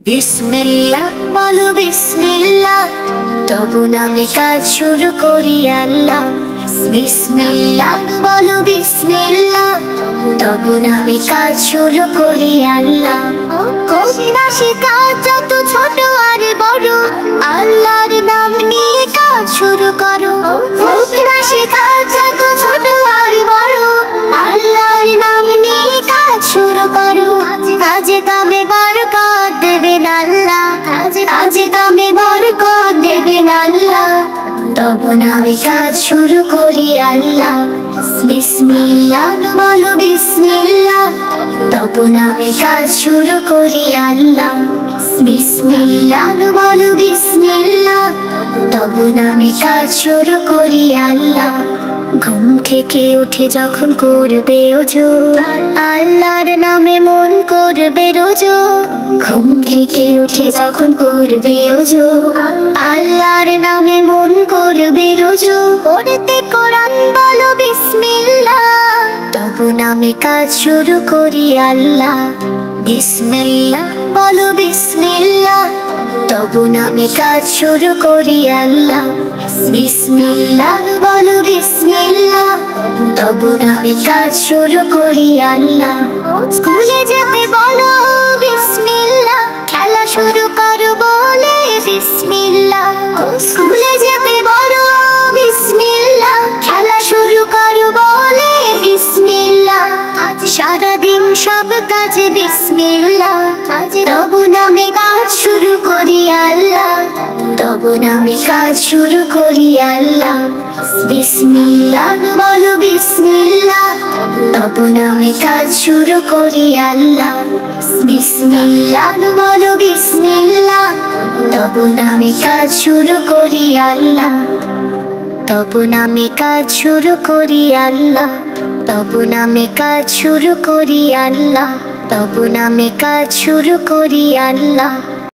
বিসমিল্লাহ বলো বিসমিল্লাহ, তবু নামে কাজ শুরু করি আল্লাহ। বিসমিল্লাহ বলো বিসমিল্লাহ, তবু নামে কাজ শুরু করি আল্লাহ। কঠিনা সে কাজ যত ছোট আর বড়, আল্লাহর নাম নিয়ে কাজ শুরু করো। কঠিনা সে কাজ যত ছোট আর বড়, আল্লাহর নাম নিয়ে কাজ শুরু করো। কাজে কামে বরকত দেবেন আল্লাহ, কাজে কামে বরকত দেবেন আল্লাহ। তবু নামে কাজ শুরু করি আল্লাহ। বিসমিল্লাহ বলো বিসমিল্লাহ, তবু নামে কাজ শুরু করি আল্লাহ। বিসমিল্লাহ বলো বিসমিল্লাহ, তবু নামে কাজ শুরু করি আল্লাহ। ঘুম থেকে উঠে যখন করবে ওযু, আল্লাহর নামে মন করবে রোজু। ঘুম থেকে উঠে যখন করবে ওযু, আল্লাহর নামে মন করবে রোজু। পড়তে কোরআন বলো বিসমিল্লাহ, তবু নামে কাজ শুরু করি আল্লাহ। বিসমিল্লাহ বলো বিসমিল্লাহ, তবু নামে কাজ শুরু করি আল্লাহ। বিসমিল্লাহ বলো বিসমিল্লাহ, তবু নামে কাজ শুরু করি আল্লাহ। স্কুলে যেতে বলো বিসমিল্লাহ, খেলা শুরু করো বলে বিসমিল্লাহ। স্কুলে যেতে বলো বিসমিল্লাহ, খেলা শুরু করো বলে বিসমিল্লাহ। সারাদিন সব কাজে বিসমিল্লাহ, তবু নামে কাজ শুরু করি আল্লাহ। তবু নামে কাজ শুরু করি আল্লাহ। বিসমিল্লাহ বলো বিসমিল্লাহ, তবু নামে কাজ শুরু করি আল্লাহ। বিসমিল্লাহ বলো বিসমিল্লাহ, তবু নামে কাজ শুরু করি আল্লাহ। তবু নামে কাজ শুরু করি আল্লাহ। তবু নামে কাজ শুরু করি আল্লাহ। তবু নামে কাজ শুরু করি আল্লাহ।